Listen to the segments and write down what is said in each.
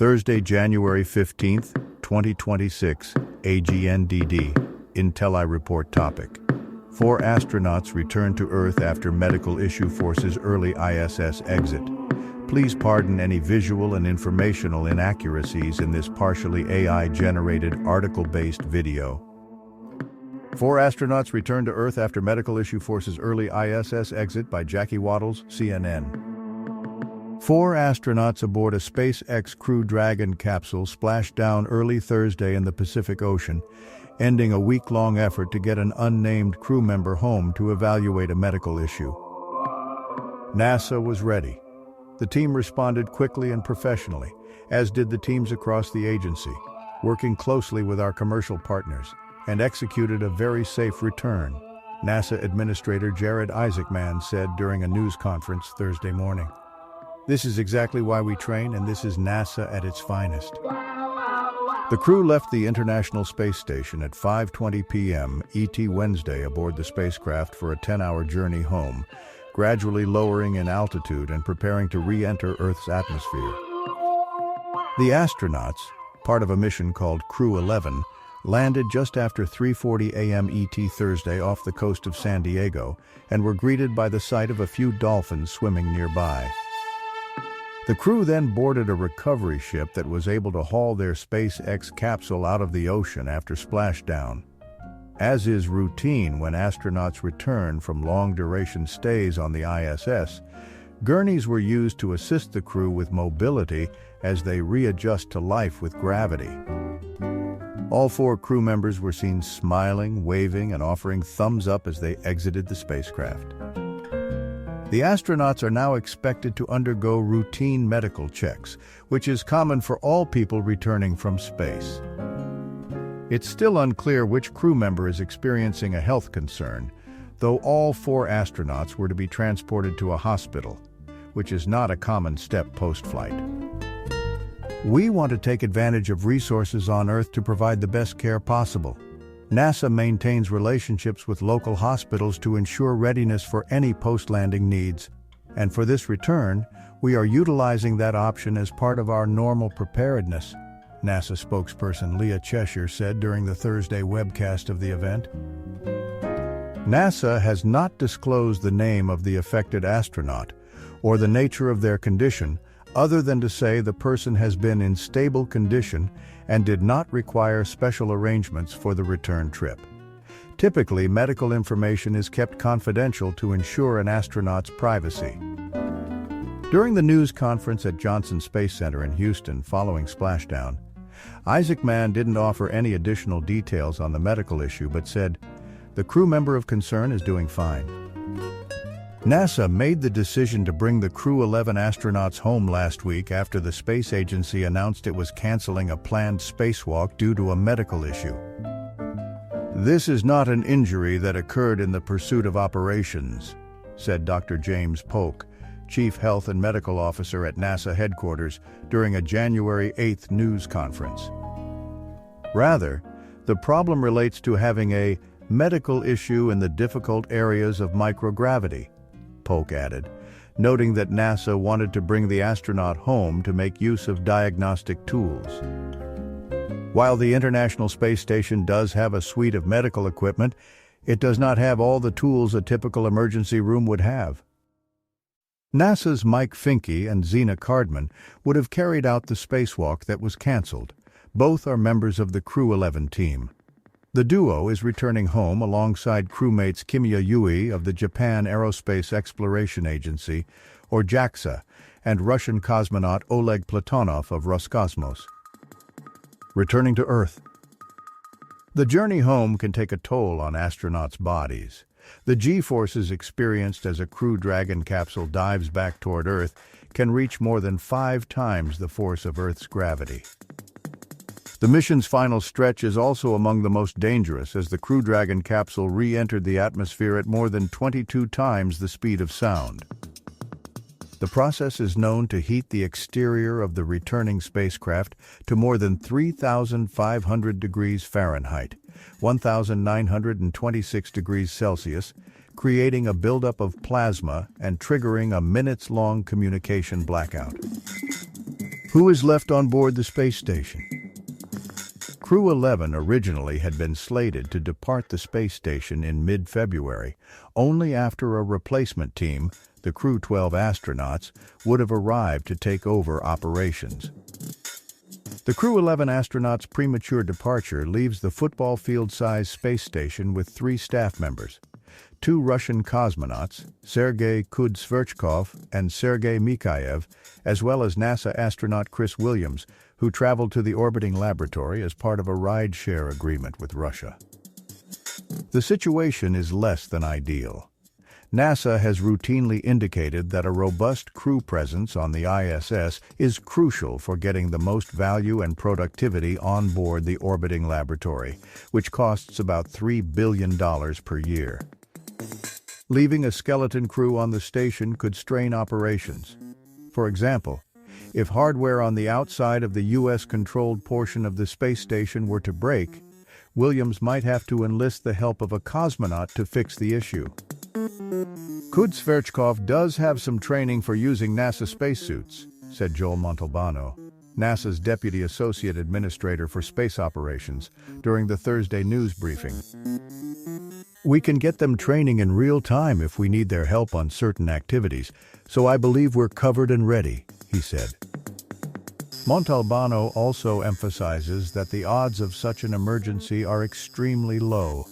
Thursday, January 15th, 2026, AGNDD, Intelli Report topic. 4 astronauts return to Earth after medical issue forces early ISS exit. Please pardon any visual and informational inaccuracies in this partially AI-generated article-based video. 4 astronauts return to Earth after medical issue forces early ISS exit by Jackie Wattles, CNN. 4 astronauts aboard a SpaceX Crew Dragon capsule splashed down early Thursday in the Pacific Ocean, ending a week-long effort to get an unnamed crew member home to evaluate a medical issue. NASA was ready. The team responded quickly and professionally, as did the teams across the agency, working closely with our commercial partners, and executed a very safe return, NASA Administrator Jared Isaacman said during a news conference Thursday morning. This is exactly why we train, and this is NASA at its finest. The crew left the International Space Station at 5:20 p.m. ET Wednesday aboard the spacecraft for a 10-hour journey home, gradually lowering in altitude and preparing to re-enter Earth's atmosphere. The astronauts, part of a mission called Crew 11, landed just after 3:40 a.m. ET Thursday off the coast of San Diego and were greeted by the sight of a few dolphins swimming nearby. The crew then boarded a recovery ship that was able to haul their SpaceX capsule out of the ocean after splashdown. As is routine when astronauts return from long-duration stays on the ISS, gurneys were used to assist the crew with mobility as they readjust to life with gravity. All 4 crew members were seen smiling, waving, and offering thumbs up as they exited the spacecraft. The astronauts are now expected to undergo routine medical checks, which is common for all people returning from space. It's still unclear which crew member is experiencing a health concern, though all 4 astronauts were to be transported to a hospital, which is not a common step post-flight. We want to take advantage of resources on Earth to provide the best care possible. NASA maintains relationships with local hospitals to ensure readiness for any post-landing needs, and for this return, we are utilizing that option as part of our normal preparedness, NASA spokesperson Leah Cheshire said during the Thursday webcast of the event. NASA has not disclosed the name of the affected astronaut or the nature of their condition, other than to say the person has been in stable condition and did not require special arrangements for the return trip. Typically, medical information is kept confidential to ensure an astronaut's privacy. During the news conference at Johnson Space Center in Houston following splashdown, Isaacman didn't offer any additional details on the medical issue but said, "The crew member of concern is doing fine." NASA made the decision to bring the Crew 11 astronauts home last week after the space agency announced it was canceling a planned spacewalk due to a medical issue. "This is not an injury that occurred in the pursuit of operations," said Dr. James Polk, Chief Health and Medical Officer at NASA headquarters, during a January 8th news conference. Rather, the problem relates to having a medical issue in the difficult areas of microgravity, Polk added, noting that NASA wanted to bring the astronaut home to make use of diagnostic tools. While the International Space Station does have a suite of medical equipment, it does not have all the tools a typical emergency room would have. NASA's Mike Finke and Zena Cardman would have carried out the spacewalk that was canceled. Both are members of the Crew 11 team. The duo is returning home alongside crewmates Kimiya Yui of the Japan Aerospace Exploration Agency, or JAXA, and Russian cosmonaut Oleg Platonov of Roscosmos. Returning to Earth. The journey home can take a toll on astronauts' bodies. The G-forces experienced as a Crew Dragon capsule dives back toward Earth can reach more than 5 times the force of Earth's gravity. The mission's final stretch is also among the most dangerous, as the Crew Dragon capsule re-entered the atmosphere at more than 22 times the speed of sound. The process is known to heat the exterior of the returning spacecraft to more than 3,500 degrees Fahrenheit, 1,926 degrees Celsius, creating a buildup of plasma and triggering a minutes-long communication blackout. Who is left on board the space station? Crew 11 originally had been slated to depart the space station in mid-February, only after a replacement team, the Crew 12 astronauts, would have arrived to take over operations. The Crew 11 astronauts' premature departure leaves the football field-sized space station with 3 staff members: 2 Russian cosmonauts, Sergei Kudzverchkov and Sergei Mikhaev, as well as NASA astronaut Chris Williams, who traveled to the orbiting laboratory as part of a ride-share agreement with Russia. The situation is less than ideal. NASA has routinely indicated that a robust crew presence on the ISS is crucial for getting the most value and productivity on board the orbiting laboratory, which costs about $3 billion per year. Leaving a skeleton crew on the station could strain operations. For example, if hardware on the outside of the U.S.-controlled portion of the space station were to break, Williams might have to enlist the help of a cosmonaut to fix the issue. Kudzverchkov does have some training for using NASA spacesuits, said Joel Montalbano, NASA's Deputy Associate Administrator for Space Operations, during the Thursday news briefing. We can get them training in real time if we need their help on certain activities, so I believe we're covered and ready, he said. Montalbano also emphasizes that the odds of such an emergency are extremely low,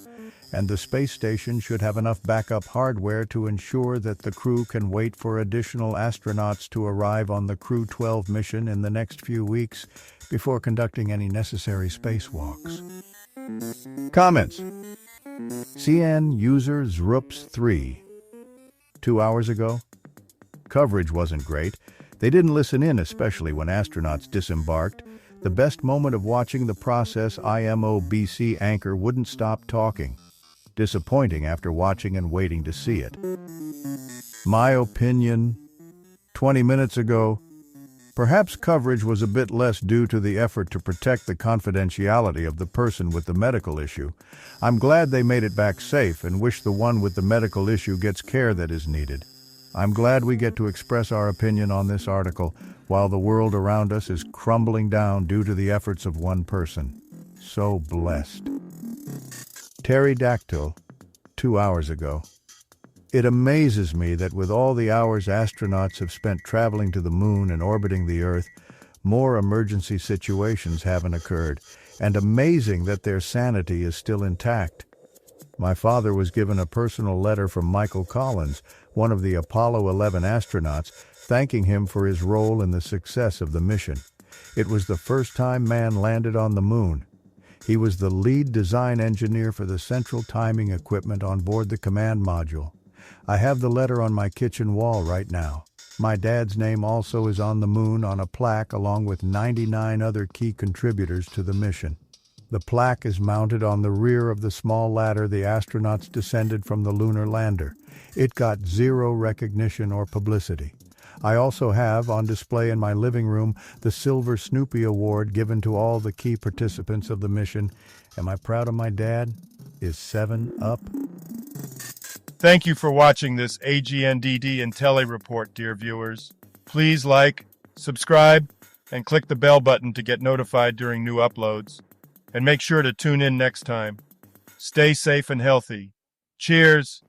and the space station should have enough backup hardware to ensure that the crew can wait for additional astronauts to arrive on the Crew 12 mission in the next few weeks before conducting any necessary spacewalks. Comments. CN user Zrups3. 2 hours ago? Coverage wasn't great. They didn't listen in, especially when astronauts disembarked. The best moment of watching the process, IMO BC anchor wouldn't stop talking. Disappointing after watching and waiting to see it. My opinion, 20 minutes ago, perhaps coverage was a bit less due to the effort to protect the confidentiality of the person with the medical issue. I'm glad they made it back safe and wish the one with the medical issue gets care that is needed. I'm glad we get to express our opinion on this article while the world around us is crumbling down due to the efforts of one person. So blessed. Pterodactyl, 2 hours ago. It amazes me that with all the hours astronauts have spent traveling to the moon and orbiting the Earth, more emergency situations haven't occurred, and amazing that their sanity is still intact. My father was given a personal letter from Michael Collins, one of the Apollo 11 astronauts, thanking him for his role in the success of the mission. It was the first time man landed on the moon. He was the lead design engineer for the central timing equipment on board the command module. I have the letter on my kitchen wall right now. My dad's name also is on the moon on a plaque along with 99 other key contributors to the mission. The plaque is mounted on the rear of the small ladder the astronauts descended from the lunar lander. It got zero recognition or publicity. I also have, on display in my living room, the Silver Snoopy Award given to all the key participants of the mission. Am I proud of my dad? Is 7 up? Thank you for watching this AGNDD Intelli report, dear viewers. Please like, subscribe, and click the bell button to get notified during new uploads. And make sure to tune in next time. Stay safe and healthy. Cheers!